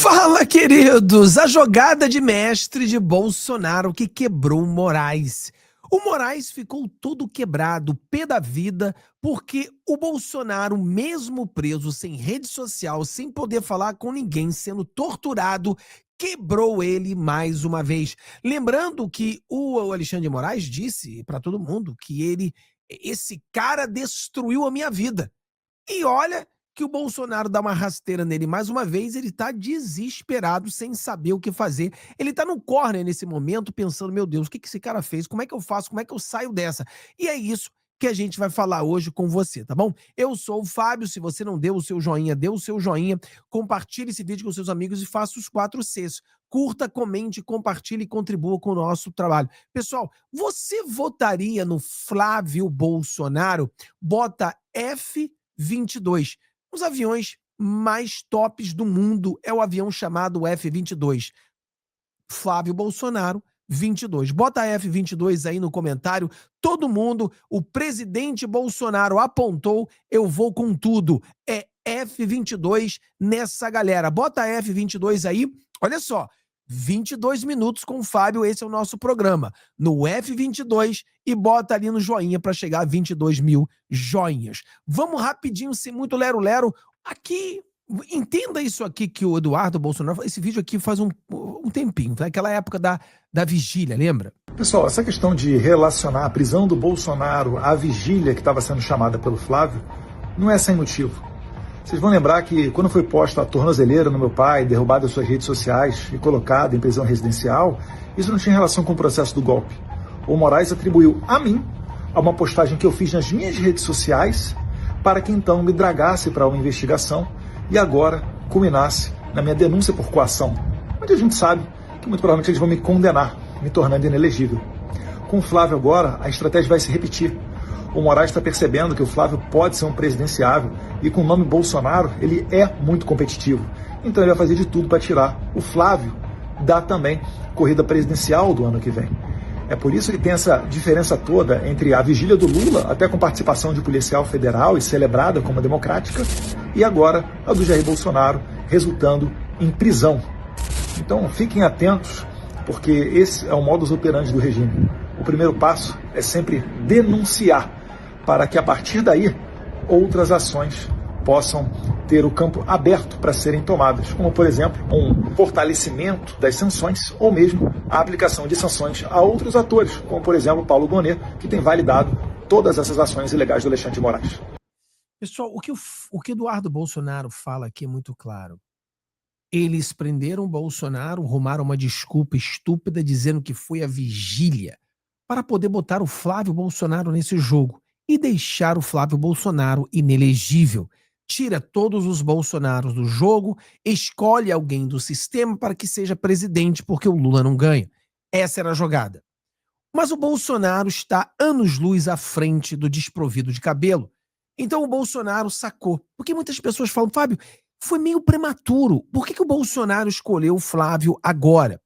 Fala, queridos! A jogada de mestre de Bolsonaro que quebrou o Moraes. O Moraes ficou todo quebrado, pé da vida, porque o Bolsonaro, mesmo preso, sem rede social, sem poder falar com ninguém, sendo torturado, quebrou ele mais uma vez. Lembrando que o Alexandre de Moraes disse para todo mundo que esse cara destruiu a minha vida. E olha que o Bolsonaro dá uma rasteira nele mais uma vez, ele tá desesperado, sem saber o que fazer. Ele tá no corner nesse momento, pensando, meu Deus, o que esse cara fez? Como é que eu faço? Como é que eu saio dessa? E é isso que a gente vai falar hoje com você, tá bom? Eu sou o Fábio, se você não deu o seu joinha, dê o seu joinha, compartilhe esse vídeo com seus amigos e faça os 4 Cs. Curta, comente, compartilhe e contribua com o nosso trabalho. Pessoal, você votaria no Flávio Bolsonaro? Bota F-22. Os aviões mais tops do mundo é o avião chamado F-22. Flávio Bolsonaro, 22. Bota F-22 aí no comentário. Todo mundo, o presidente Bolsonaro apontou, eu vou com tudo. É F-22 nessa galera. Bota F-22 aí. Olha só, 22 minutos com o Fábio, esse é o nosso programa. No F-22 e bota ali no joinha para chegar a 22 mil joinhas. Vamos rapidinho, sem muito lero-lero. Aqui, entenda isso aqui que o Eduardo Bolsonaro... Esse vídeo aqui faz um tempinho, tá? Aquela época da vigília, lembra? Pessoal, essa questão de relacionar a prisão do Bolsonaro à vigília que estava sendo chamada pelo Flávio não é sem motivo. Vocês vão lembrar que quando foi posta a tornozeleira no meu pai, derrubada as suas redes sociais e colocado em prisão residencial, isso não tinha relação com o processo do golpe. O Moraes atribuiu a mim a uma postagem que eu fiz nas minhas redes sociais para que então me dragasse para uma investigação e agora culminasse na minha denúncia por coação, onde a gente sabe que muito provavelmente eles vão me condenar, me tornando inelegível. Com o Flávio agora, a estratégia vai se repetir. O Moraes está percebendo que o Flávio pode ser um presidenciável e com o nome Bolsonaro ele é muito competitivo. Então ele vai fazer de tudo para tirar o Flávio da também corrida presidencial do ano que vem. É por isso que tem essa diferença toda entre a vigília do Lula, até com participação de policial federal e celebrada como democrática, e agora a do Jair Bolsonaro, resultando em prisão. Então fiquem atentos, porque esse é o modus operandi do regime. O primeiro passo é sempre denunciar, para que a partir daí outras ações possam ter o campo aberto para serem tomadas, como por exemplo um fortalecimento das sanções ou mesmo a aplicação de sanções a outros atores, como por exemplo Paulo Gonet, que tem validado todas essas ações ilegais do Alexandre de Moraes. Pessoal, o que Eduardo Bolsonaro fala aqui é muito claro. Eles prenderam Bolsonaro, arrumaram uma desculpa estúpida dizendo que foi a vigília para poder botar o Flávio Bolsonaro nesse jogo e deixar o Flávio Bolsonaro inelegível. Tira todos os Bolsonaros do jogo, escolhe alguém do sistema para que seja presidente, porque o Lula não ganha. Essa era a jogada. Mas o Bolsonaro está anos-luz à frente do desprovido de cabelo. Então o Bolsonaro sacou. Porque muitas pessoas falam, Fábio, foi meio prematuro. Por que o Bolsonaro escolheu o Flávio agora?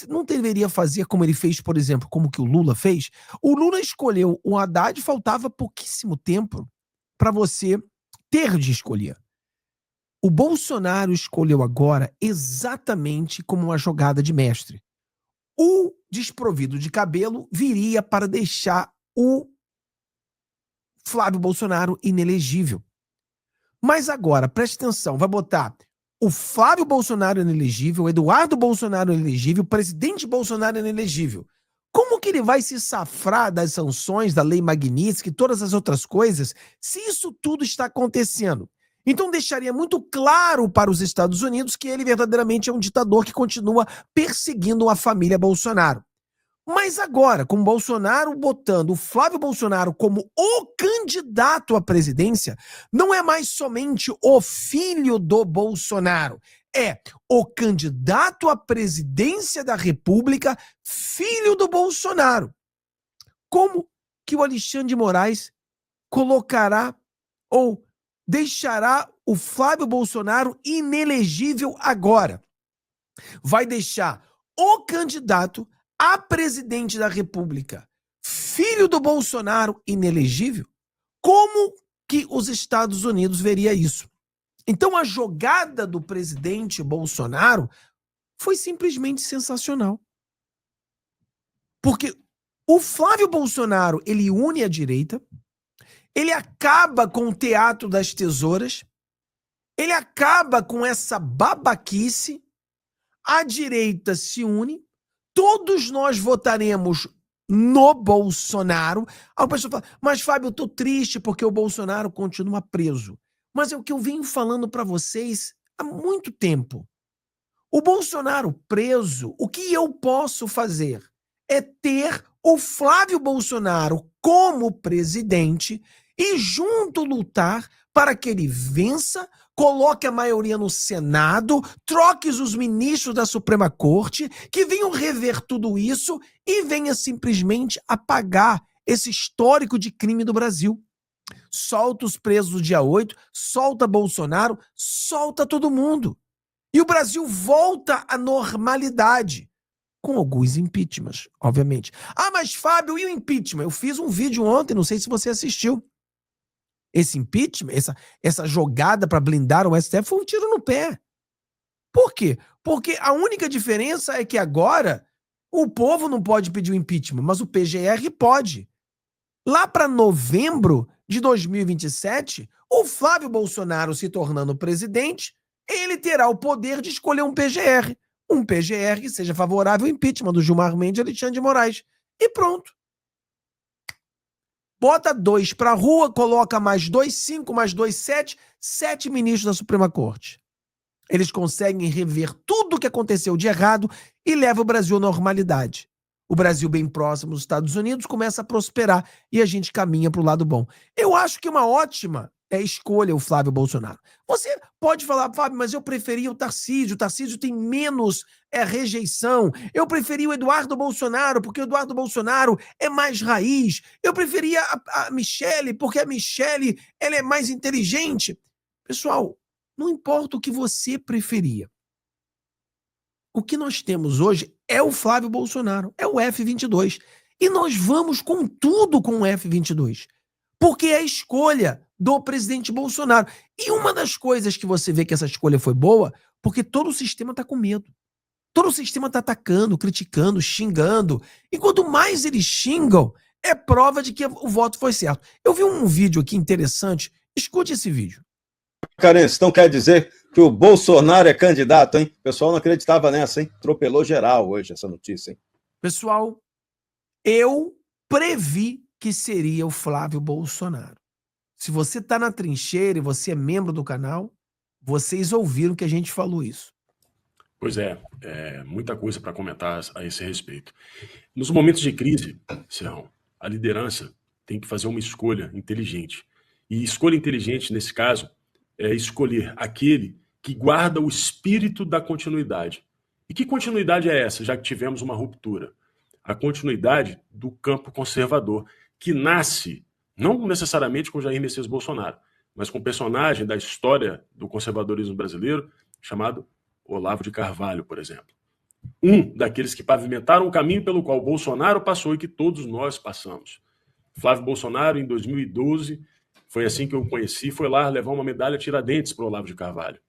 Não deveria fazer como ele fez, por exemplo, como que o Lula fez? O Lula escolheu o Haddad, faltava pouquíssimo tempo para você ter de escolher. O Bolsonaro escolheu agora exatamente como uma jogada de mestre. O desprovido de cabelo viria para deixar o Flávio Bolsonaro inelegível. Mas agora, preste atenção, vai botar o Flávio Bolsonaro inelegível, o Eduardo Bolsonaro inelegível, o presidente Bolsonaro inelegível. Como que ele vai se safrar das sanções, da lei Magnitsky e todas as outras coisas, se isso tudo está acontecendo? Então deixaria muito claro para os Estados Unidos que ele verdadeiramente é um ditador que continua perseguindo a família Bolsonaro. Mas agora, com o Bolsonaro botando o Flávio Bolsonaro como o candidato à presidência, não é mais somente o filho do Bolsonaro, é o candidato à presidência da República, filho do Bolsonaro. Como que o Alexandre de Moraes colocará ou deixará o Flávio Bolsonaro inelegível agora? Vai deixar o candidato a presidente da República, filho do Bolsonaro, inelegível? Como que os Estados Unidos veria isso? Então a jogada do presidente Bolsonaro foi simplesmente sensacional. Porque o Flávio Bolsonaro, ele une a direita, ele acaba com o teatro das tesouras, ele acaba com essa babaquice, a direita se une, todos nós votaremos no Bolsonaro. Aí o pessoal fala, mas Fábio, eu tô triste porque o Bolsonaro continua preso. Mas é o que eu venho falando para vocês há muito tempo. O Bolsonaro preso, o que eu posso fazer é ter o Flávio Bolsonaro como presidente e junto lutar para que ele vença, coloque a maioria no Senado, troque os ministros da Suprema Corte, que venham rever tudo isso e venha simplesmente apagar esse histórico de crime do Brasil. Solta os presos do dia 8, solta Bolsonaro, solta todo mundo. E o Brasil volta à normalidade. Com alguns impeachments, obviamente. Ah, mas Fábio, e o impeachment? Eu fiz um vídeo ontem, não sei se você assistiu. Esse impeachment, essa jogada para blindar o STF foi um tiro no pé. Por quê? Porque a única diferença é que agora o povo não pode pedir o impeachment, mas o PGR pode. Lá para novembro de 2027, o Flávio Bolsonaro se tornando presidente, ele terá o poder de escolher um PGR. Um PGR que seja favorável ao impeachment do Gilmar Mendes e Alexandre de Moraes. E pronto. Bota 2 para a rua, coloca mais 2, 5, mais 2, 7, 7 ministros da Suprema Corte. Eles conseguem rever tudo o que aconteceu de errado e leva o Brasil à normalidade. O Brasil bem próximo dos Estados Unidos começa a prosperar e a gente caminha para o lado bom. Eu acho que é uma ótima escolha o Flávio Bolsonaro. Você pode falar, Fábio, mas eu preferia o Tarcísio tem menos rejeição. Eu preferia o Eduardo Bolsonaro, porque o Eduardo Bolsonaro é mais raiz. Eu preferia a Michelle, porque a Michelle ela é mais inteligente. Pessoal, não importa o que você preferia. O que nós temos hoje é o Flávio Bolsonaro, é o F22. E nós vamos com tudo com o F22. Porque é a escolha do presidente Bolsonaro. E uma das coisas que você vê que essa escolha foi boa, porque todo o sistema está com medo. Todo o sistema está atacando, criticando, xingando. E quanto mais eles xingam, é prova de que o voto foi certo. Eu vi um vídeo aqui interessante. Escute esse vídeo. Carense, então quer dizer que o Bolsonaro é candidato, hein? O pessoal não acreditava nessa, hein? Atropelou geral hoje essa notícia, hein? Pessoal, eu previ que seria o Flávio Bolsonaro. Se você está na trincheira e você é membro do canal, vocês ouviram que a gente falou isso. Pois é, muita coisa para comentar a esse respeito. Nos momentos de crise, Serrão, a liderança tem que fazer uma escolha inteligente. E escolha inteligente, nesse caso, é escolher aquele que guarda o espírito da continuidade. E que continuidade é essa, já que tivemos uma ruptura? A continuidade do campo conservador, que nasce, não necessariamente com Jair Messias Bolsonaro, mas com um personagem da história do conservadorismo brasileiro, chamado Olavo de Carvalho, por exemplo. Um daqueles que pavimentaram o caminho pelo qual Bolsonaro passou e que todos nós passamos. Flávio Bolsonaro, em 2012, foi assim que eu o conheci, foi lá levar uma medalha Tiradentes para o Olavo de Carvalho.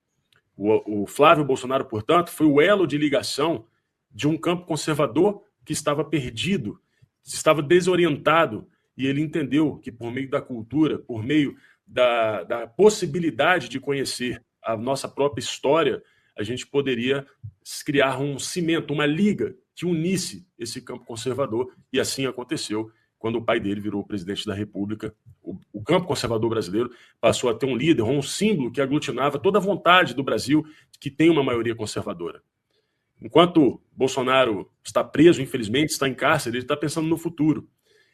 O Flávio Bolsonaro, portanto, foi o elo de ligação de um campo conservador que estava perdido, estava desorientado, e ele entendeu que por meio da cultura, por meio da possibilidade de conhecer a nossa própria história, a gente poderia criar um cimento, uma liga que unisse esse campo conservador, e assim aconteceu quando o pai dele virou presidente da República. O campo conservador brasileiro passou a ter um líder, um símbolo que aglutinava toda a vontade do Brasil, que tem uma maioria conservadora. Enquanto Bolsonaro está preso, infelizmente, está em cárcere, ele está pensando no futuro.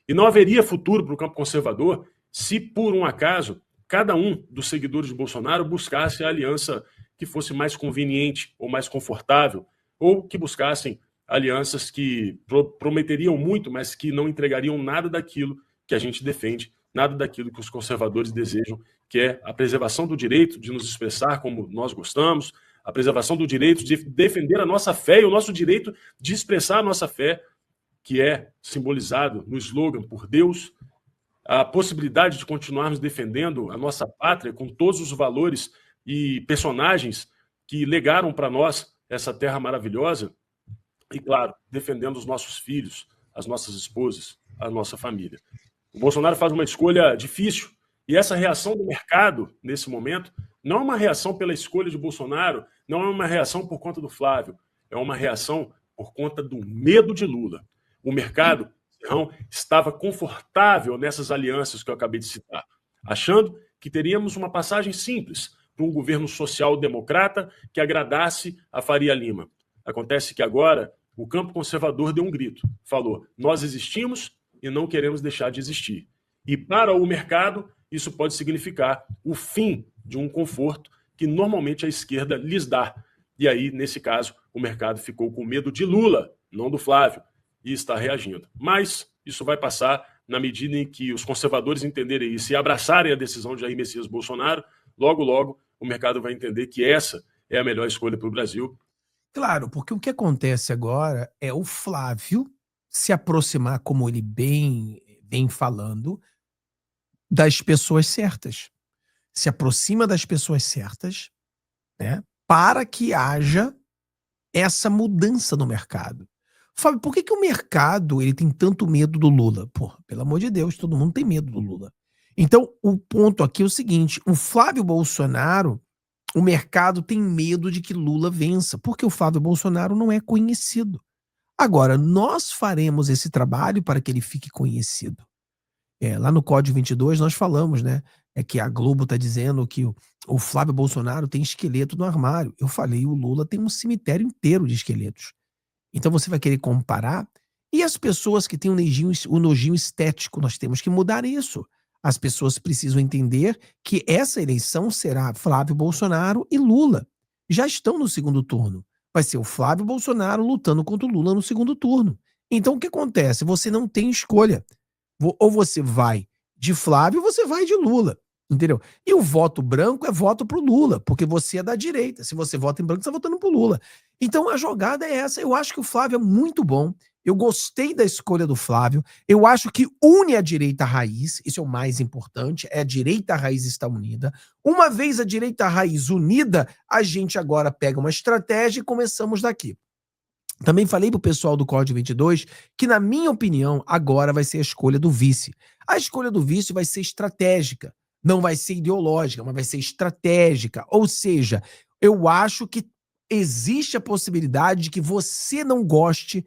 E não haveria futuro para o campo conservador se, por um acaso, cada um dos seguidores de Bolsonaro buscasse a aliança que fosse mais conveniente ou mais confortável, ou que buscassem alianças que prometeriam muito, mas que não entregariam nada daquilo que a gente defende, nada daquilo que os conservadores desejam, que é a preservação do direito de nos expressar como nós gostamos, a preservação do direito de defender a nossa fé e o nosso direito de expressar a nossa fé, que é simbolizado no slogan por Deus, a possibilidade de continuarmos defendendo a nossa pátria com todos os valores e personagens que legaram para nós essa terra maravilhosa e, claro, defendendo os nossos filhos, as nossas esposas, a nossa família. O Bolsonaro faz uma escolha difícil e essa reação do mercado, nesse momento, não é uma reação pela escolha de Bolsonaro, não é uma reação por conta do Flávio, é uma reação por conta do medo de Lula. O mercado estava confortável nessas alianças que eu acabei de citar, achando que teríamos uma passagem simples para um governo social-democrata que agradasse a Faria Lima. Acontece que agora o campo conservador deu um grito, falou: nós existimos e não queremos deixar de existir. E para o mercado, isso pode significar o fim de um conforto que normalmente a esquerda lhes dá. E aí, nesse caso, o mercado ficou com medo de Lula, não do Flávio, e está reagindo. Mas isso vai passar na medida em que os conservadores entenderem isso e abraçarem a decisão de Jair Messias Bolsonaro. Logo, logo, o mercado vai entender que essa é a melhor escolha para o Brasil. Claro, porque o que acontece agora é o Flávio se aproximar, como ele bem vem falando, das pessoas certas. Se aproxima das pessoas certas, né, para que haja essa mudança no mercado. Fábio, por que o mercado ele tem tanto medo do Lula? Pô, pelo amor de Deus, todo mundo tem medo do Lula. Então, o ponto aqui é o seguinte: o Flávio Bolsonaro, o mercado tem medo de que Lula vença, porque o Flávio Bolsonaro não é conhecido. Agora, nós faremos esse trabalho para que ele fique conhecido. Lá no Código 22 nós falamos, né? É que a Globo está dizendo que o Flávio Bolsonaro tem esqueleto no armário. Eu falei, o Lula tem um cemitério inteiro de esqueletos. Então você vai querer comparar? E as pessoas que têm o nojinho estético, nós temos que mudar isso. As pessoas precisam entender que essa eleição será Flávio Bolsonaro e Lula. Já estão no segundo turno. Vai ser o Flávio Bolsonaro lutando contra o Lula no segundo turno. Então o que acontece? Você não tem escolha. Ou você vai de Flávio ou você vai de Lula. Entendeu? E o voto branco é voto pro Lula, porque você é da direita. Se você vota em branco, você está votando pro Lula. Então a jogada é essa. Eu acho que o Flávio é muito bom. Eu gostei da escolha do Flávio. Eu acho que une a direita raiz. Isso é o mais importante. É a direita raiz está unida. Uma vez a direita raiz unida, a gente agora pega uma estratégia e começamos daqui. Também falei pro pessoal do Código 22 que, na minha opinião, agora vai ser a escolha do vice. A escolha do vice vai ser estratégica. Não vai ser ideológica, mas vai ser estratégica. Ou seja, eu acho que existe a possibilidade de que você não goste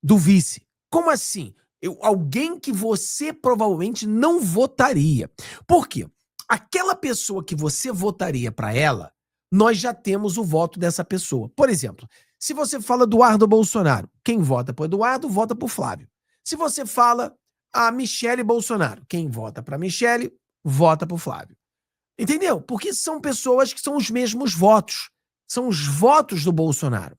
do vice. Como assim? Alguém que você provavelmente não votaria. Por quê? Aquela pessoa que você votaria para ela, nós já temos o voto dessa pessoa. Por exemplo, se você fala Eduardo Bolsonaro, quem vota para Eduardo, vota para o Flávio. Se você fala a Michele Bolsonaro, quem vota para Michele, vota para o Flávio. Entendeu? Porque são pessoas que são os mesmos votos. São os votos do Bolsonaro.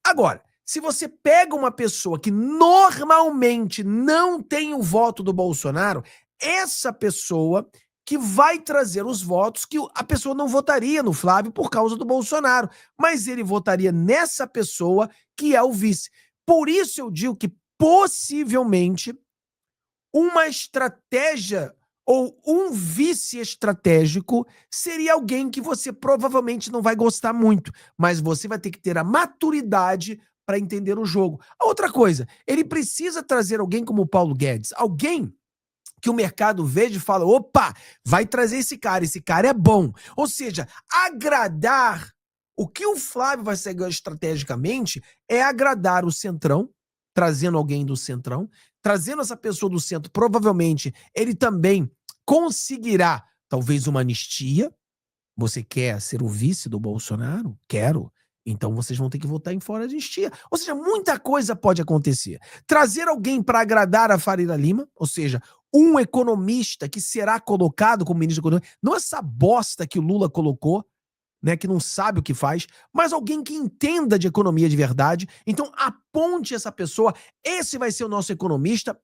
Agora, se você pega uma pessoa que normalmente não tem o voto do Bolsonaro, essa pessoa que vai trazer os votos que a pessoa não votaria no Flávio por causa do Bolsonaro, mas ele votaria nessa pessoa que é o vice. Por isso eu digo que possivelmente uma estratégia ou um vice estratégico seria alguém que você provavelmente não vai gostar muito, mas você vai ter que ter a maturidade para entender o jogo. A outra coisa, ele precisa trazer alguém como o Paulo Guedes, alguém que o mercado veja e fala, opa, vai trazer esse cara é bom. Ou seja, agradar, o que o Flávio vai ser estrategicamente é agradar o centrão, trazendo alguém do centrão, trazendo essa pessoa do centro, provavelmente ele também conseguirá talvez uma anistia. Você quer ser o vice do Bolsonaro? Quero. Então vocês vão ter que votar em fora de anistia. Ou seja, muita coisa pode acontecer. Trazer alguém para agradar a Faria Lima, ou seja, um economista que será colocado como ministro da Economia, não essa bosta que o Lula colocou, né, que não sabe o que faz, mas alguém que entenda de economia de verdade. Então aponte essa pessoa, esse vai ser o nosso economista.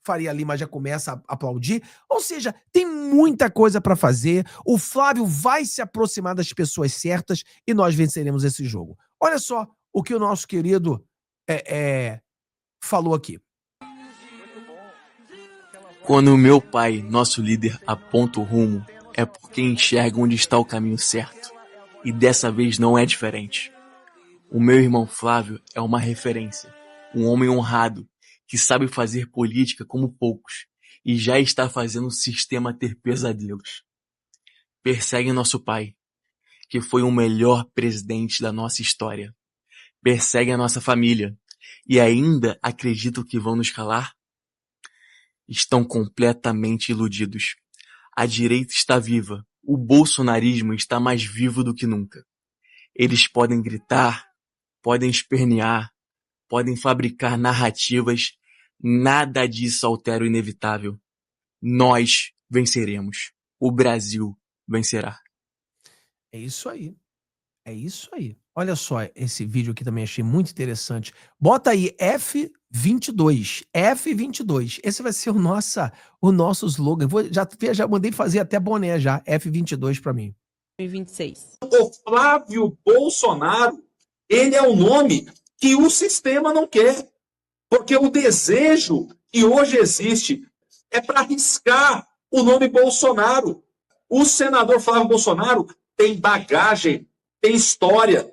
Faria Lima já começa a aplaudir. Ou seja, tem muita coisa para fazer. O Flávio vai se aproximar das pessoas certas e nós venceremos esse jogo. Olha só o que o nosso querido falou aqui. Quando o meu pai, nosso líder, aponta o rumo, é porque enxerga onde está o caminho certo. E dessa vez não é diferente. O meu irmão Flávio é uma referência, um homem honrado, que sabe fazer política como poucos, e já está fazendo o sistema ter pesadelos. Perseguem nosso pai, que foi o melhor presidente da nossa história. Perseguem a nossa família, e ainda acreditam que vão nos calar? Estão completamente iludidos. A direita está viva, o bolsonarismo está mais vivo do que nunca. Eles podem gritar, podem espernear, podem fabricar narrativas, nada disso altera o inevitável. Nós venceremos. O Brasil vencerá. É isso aí. É isso aí. Olha só, esse vídeo aqui também achei muito interessante. Bota aí F22. F22. Esse vai ser o nosso slogan. Já mandei fazer até boné já. F22 para mim. 2026. O Flávio Bolsonaro, ele é o nome que o sistema não quer. Porque o desejo que hoje existe é para riscar o nome Bolsonaro. O senador Flávio Bolsonaro tem bagagem, tem história,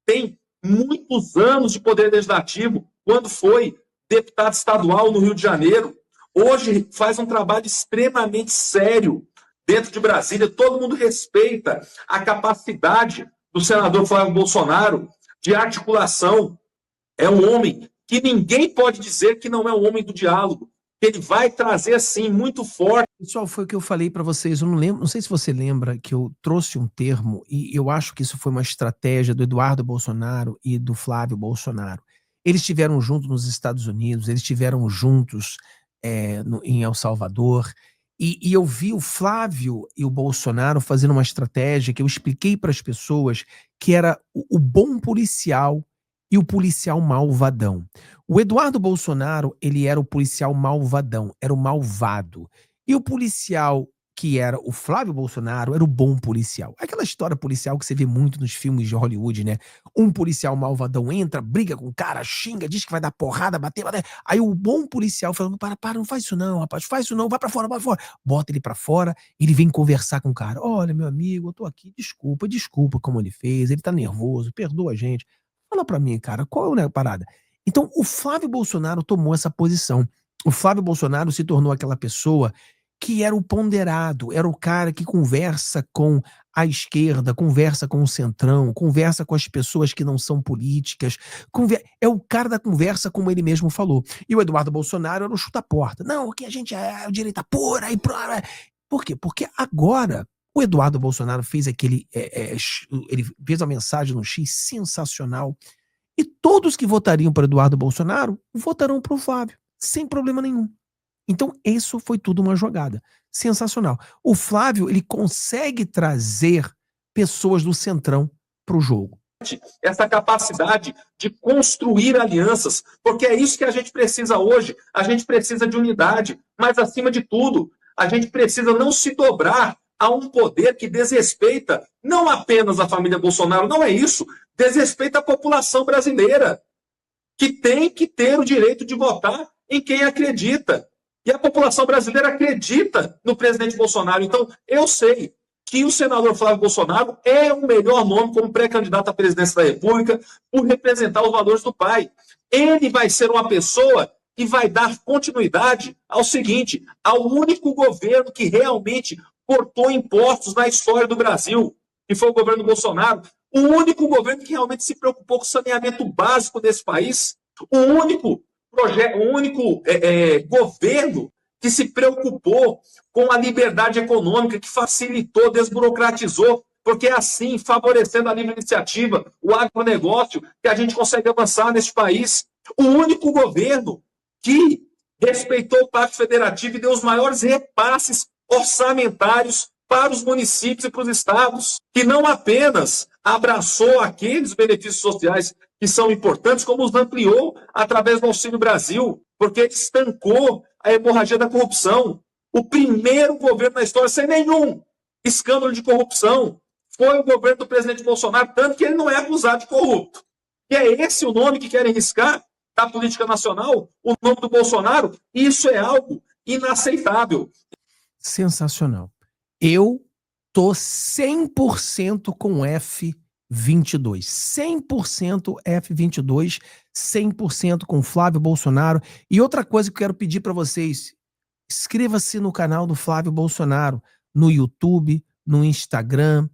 tem muitos anos de poder legislativo, quando foi deputado estadual no Rio de Janeiro. Hoje faz um trabalho extremamente sério dentro de Brasília. Todo mundo respeita a capacidade do senador Flávio Bolsonaro de articulação. É um homem que ninguém pode dizer que não é um homem do diálogo. Ele vai trazer, assim, muito forte. Pessoal, foi o que eu falei para vocês. Eu não lembro, não sei se você lembra que eu trouxe um termo, e eu acho que isso foi uma estratégia do Eduardo Bolsonaro e do Flávio Bolsonaro. Eles estiveram juntos nos Estados Unidos, eles estiveram juntos em El Salvador, e eu vi o Flávio e o Bolsonaro fazendo uma estratégia que eu expliquei para as pessoas, que era o bom policial e o policial malvadão. O Eduardo Bolsonaro, ele era o policial malvadão, era o malvado. E o policial que era o Flávio Bolsonaro era o bom policial. Aquela história policial que você vê muito nos filmes de Hollywood, né? Um policial malvadão entra, briga com o cara, xinga, diz que vai dar porrada, bater. Aí o bom policial fala, para, não faz isso não, rapaz, faz isso não, vai pra fora, vai pra fora. Bota ele pra fora, ele vem conversar com o cara. Olha, meu amigo, eu tô aqui, desculpa como ele fez, ele tá nervoso, perdoa a gente. Fala pra mim, cara, qual é a parada? Então, o Flávio Bolsonaro tomou essa posição. O Flávio Bolsonaro se tornou aquela pessoa que era o ponderado, era o cara que conversa com a esquerda, conversa com o centrão, conversa com as pessoas que não são políticas, é o cara da conversa, como ele mesmo falou. E o Eduardo Bolsonaro era o chuta-porta. Não, aqui a gente é direita pura. Por quê? Porque agora o Eduardo Bolsonaro fez ele fez a mensagem no X sensacional. E todos que votariam para Eduardo Bolsonaro votarão para o Flávio, sem problema nenhum. Então, isso foi tudo uma jogada. Sensacional. O Flávio, ele consegue trazer pessoas do centrão para o jogo. Essa capacidade de construir alianças, porque é isso que a gente precisa hoje. A gente precisa de unidade, mas, acima de tudo, a gente precisa não se dobrar a um poder que desrespeita não apenas a família Bolsonaro, não é isso, desrespeita a população brasileira, que tem que ter o direito de votar em quem acredita. E a população brasileira acredita no presidente Bolsonaro. Então, eu sei que o senador Flávio Bolsonaro é o melhor nome como pré-candidato à presidência da República por representar os valores do pai. Ele vai ser uma pessoa que vai dar continuidade ao seguinte, ao único governo que realmente cortou impostos na história do Brasil, que foi o governo Bolsonaro. O único governo que realmente se preocupou com o saneamento básico desse país. O único governo que se preocupou com a liberdade econômica, que facilitou, desburocratizou, porque é assim, favorecendo a livre iniciativa, o agronegócio, que a gente consegue avançar neste país. O único governo que respeitou o Pacto Federativo e deu os maiores repasses orçamentários para os municípios e para os estados, que não apenas abraçou aqueles benefícios sociais que são importantes, como os ampliou através do Auxílio Brasil, porque ele estancou a hemorragia da corrupção. O primeiro governo na história sem nenhum escândalo de corrupção foi o governo do presidente Bolsonaro, tanto que ele não é acusado de corrupto. E é esse o nome que querem riscar da política nacional, o nome do Bolsonaro. Isso é algo inaceitável. Sensacional. Eu tô 100% com F22. 100% F22, 100% com Flávio Bolsonaro. E outra coisa que eu quero pedir para vocês, inscreva-se no canal do Flávio Bolsonaro, no YouTube, no Instagram.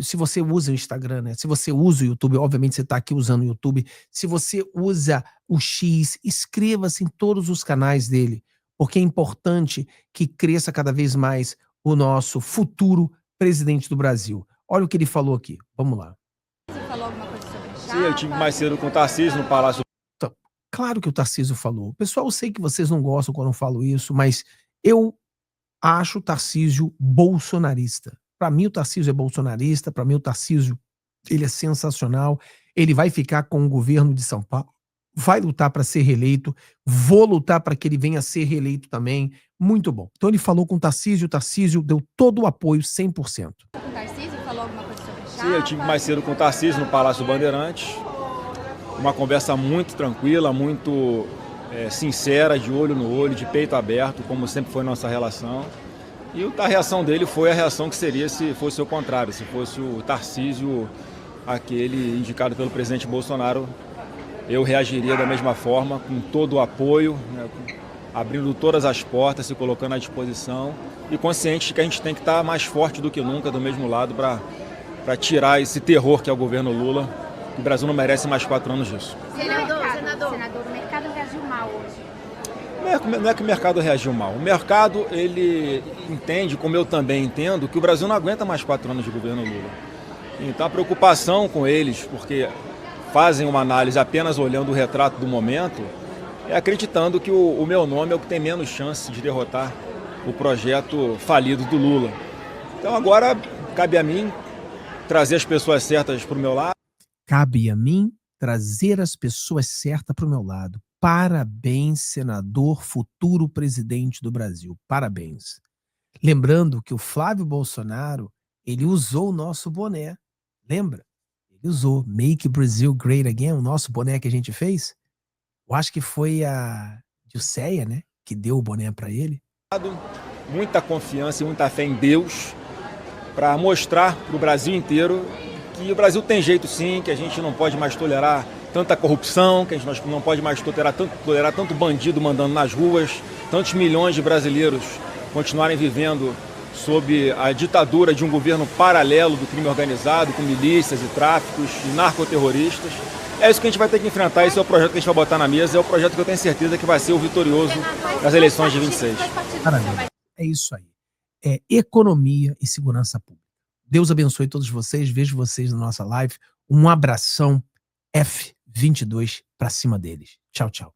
Se você usa o Instagram, né? Se você usa o YouTube, obviamente você está aqui usando o YouTube. Se você usa o X, inscreva-se em todos os canais dele, porque é importante que cresça cada vez mais o nosso futuro presidente do Brasil. Olha o que ele falou aqui. Vamos lá. Você falou alguma coisa sobre chapa? Sim, eu tive mais cedo com o Tarcísio no Palácio. Então, claro que o Tarcísio falou. Pessoal, eu sei que vocês não gostam quando eu falo isso, mas eu acho o Tarcísio bolsonarista. Para mim o Tarcísio é bolsonarista, para mim o Tarcísio ele é sensacional, ele vai ficar com o governo de São Paulo, vai lutar para ser reeleito, vou lutar para que ele venha a ser reeleito também, muito bom. Então ele falou com o Tarcísio deu todo o apoio, 100%. Com o Tarcísio, falou alguma coisa sobre chapa? Sim, eu tive mais cedo com o Tarcísio no Palácio Bandeirantes. Uma conversa muito tranquila, muito sincera, de olho no olho, de peito aberto, como sempre foi nossa relação. E a reação dele foi a reação que seria se fosse o contrário, se fosse o Tarcísio, aquele indicado pelo presidente Bolsonaro, eu reagiria da mesma forma, com todo o apoio, né, abrindo todas as portas, se colocando à disposição e consciente de que a gente tem que estar mais forte do que nunca, do mesmo lado, para tirar esse terror que é o governo Lula. O Brasil não merece mais 4 anos disso. Senador, o mercado reagiu mal hoje. Não é que o mercado reagiu mal. O mercado, ele entende, como eu também entendo, que o Brasil não aguenta mais 4 anos de governo Lula. Então a preocupação com eles, porque fazem uma análise apenas olhando o retrato do momento, é acreditando que o meu nome é o que tem menos chance de derrotar o projeto falido do Lula. Então agora cabe a mim trazer as pessoas certas para o meu lado. Cabe a mim trazer as pessoas certas para o meu lado. Parabéns, senador, futuro presidente do Brasil. Parabéns. Lembrando que o Flávio Bolsonaro, ele usou o nosso boné. Lembra? Ele usou Make Brazil Great Again, o nosso boné que a gente fez. Eu acho que foi a Dilceia, né, que deu o boné para ele. Muita confiança e muita fé em Deus para mostrar para o Brasil inteiro que o Brasil tem jeito sim, que a gente não pode mais tolerar tanta corrupção, que a gente não pode mais tolerar tanto bandido mandando nas ruas, tantos milhões de brasileiros continuarem vivendo sob a ditadura de um governo paralelo do crime organizado, com milícias e tráficos e narcoterroristas. É isso que a gente vai ter que enfrentar, esse é o projeto que a gente vai botar na mesa, é o projeto que eu tenho certeza que vai ser o vitorioso nas eleições de 26. Parabéns. É isso aí. É economia e segurança pública. Deus abençoe todos vocês, vejo vocês na nossa live. Um abração F22 para cima deles. Tchau, tchau.